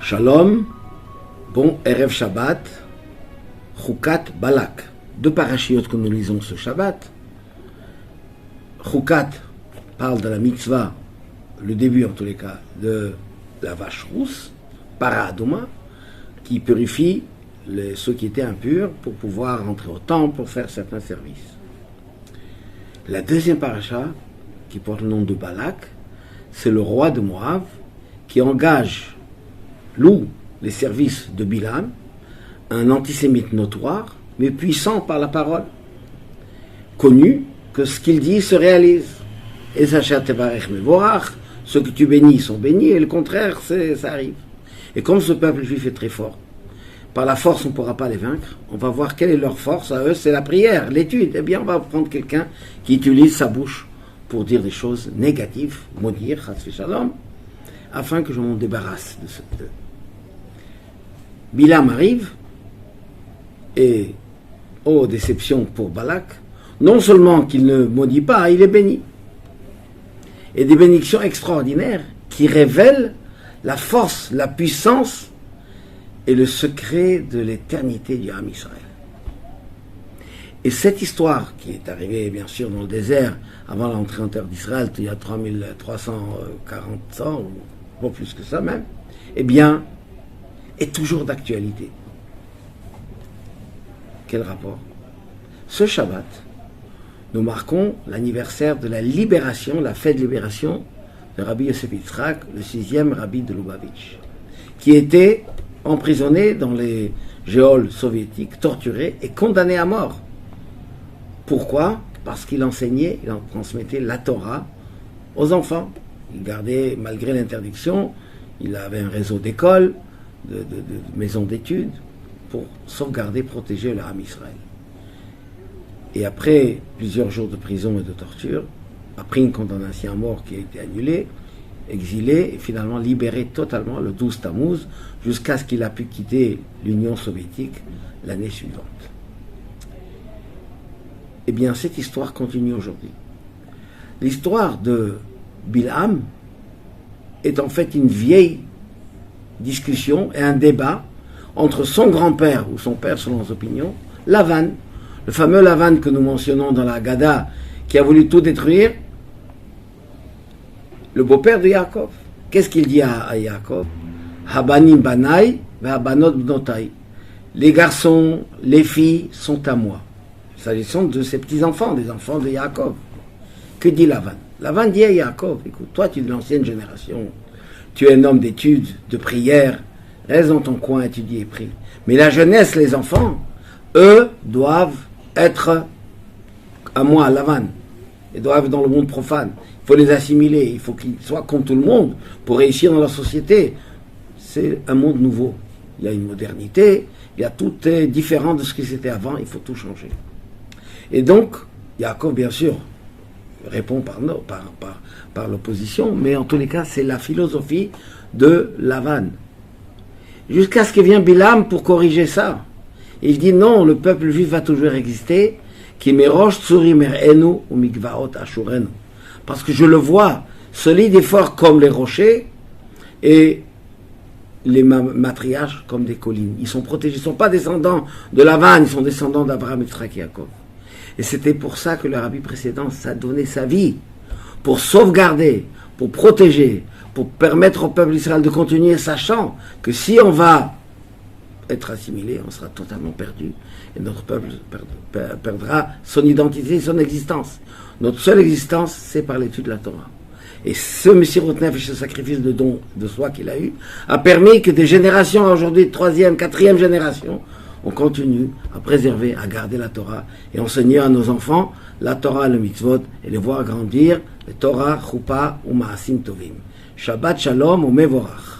Shalom, bon Erev Shabbat, Chukat Balak. Deux parachiotes que nous lisons ce Shabbat. Chukat parle de la mitzvah, le début en tous les cas, de la vache rousse, Para Adoma, qui purifie ceux qui étaient impurs pour pouvoir rentrer au temple pour faire certains services. La deuxième paracha, qui porte le nom de Balak, c'est le roi de Moab qui loue les services de Bilam, un antisémite notoire, mais puissant par la parole, connu que ce qu'il dit se réalise. Et Sacha Tevarech Mevorach, ceux que tu bénis sont bénis, et le contraire, ça arrive. Et comme ce peuple juif est très fort, par la force on ne pourra pas les vaincre, on va voir quelle est leur force à eux, c'est la prière, l'étude. Eh bien on va prendre quelqu'un qui utilise sa bouche pour dire des choses négatives, maudire, chas v'shalom, afin que je m'en débarrasse de cette... Bilam arrive, et, déception pour Balak, non seulement qu'il ne maudit pas, il est béni. Et des bénédictions extraordinaires qui révèlent la force, la puissance et le secret de l'éternité du Ham Israël. Et cette histoire, qui est arrivée bien sûr dans le désert, avant l'entrée en terre d'Israël, il y a 3340 ans, ou pas plus que ça même, eh bien, est toujours d'actualité. Quel rapport? Ce Shabbat, nous marquons l'anniversaire de la libération, la fête de libération de Rabbi Yosef Yitzhak, le 6e rabbi de Lubavitch, qui était emprisonné dans les geôles soviétiques, torturé et condamné à mort. Pourquoi? Parce qu'il enseignait, il en transmettait la Torah aux enfants. Il gardait, malgré l'interdiction, il avait un réseau d'écoles, de maisons d'études, pour sauvegarder, protéger le Ham Israël. Et après plusieurs jours de prison et de torture, après une condamnation à mort qui a été annulée, exilé et finalement libéré totalement le 12 Tammuz, jusqu'à ce qu'il a pu quitter l'Union soviétique l'année suivante. Eh bien, cette histoire continue aujourd'hui. L'histoire de Bilham est en fait une vieille discussion et un débat entre son grand-père, ou son père selon ses opinions, Lavan, le fameux Lavan que nous mentionnons dans la Haggadah, qui a voulu tout détruire, le beau-père de Yaakov. Qu'est-ce qu'il dit à Yaakov? Habanim banai, habanot bnotai. Les garçons, les filles sont à moi. S'agissant de ses petits-enfants, des enfants de Yaakov. Que dit Lavan? Lavan dit à Yaakov, écoute, toi tu es de l'ancienne génération, tu es un homme d'études, de prière, reste dans ton coin, étudie et prie. Mais la jeunesse, les enfants, eux doivent être à moi, à Lavan. Ils doivent être dans le monde profane. Il faut les assimiler, il faut qu'ils soient comme tout le monde pour réussir dans la société. C'est un monde nouveau. Il y a une modernité, tout est différent de ce que c'était avant, il faut tout changer. Et donc, Yaakov, bien sûr, répond par l'opposition, mais en tous les cas, c'est la philosophie de Lavan. Jusqu'à ce que vienne Bilam pour corriger ça. Il dit non, le peuple juif va toujours exister, qui merosh tsuri mer'enu ou mikvaot ashurenu. Parce que je le vois, solide et fort comme les rochers, et les matriarches comme des collines. Ils sont protégés, ils ne sont pas descendants de Lavan, ils sont descendants d'Abraham, Yitzhak et Yaakov. Et c'était pour ça que le rabbi précédent a donné sa vie, pour sauvegarder, pour protéger, pour permettre au peuple d'Israël de continuer, sachant que si on va être assimilé, on sera totalement perdu, et notre peuple perdra son identité, son existence. Notre seule existence, c'est par l'étude de la Torah. Et ce Messirut Nefesh, ce sacrifice de don de soi qu'il a eu, a permis que des générations, aujourd'hui, 3e, 4e génération, on continue à préserver, à garder la Torah et enseigner à nos enfants la Torah, le mitzvot, et les voir grandir, le Torah, Chuppah ou Maasim Tovim. Shabbat Shalom ou Mevorach.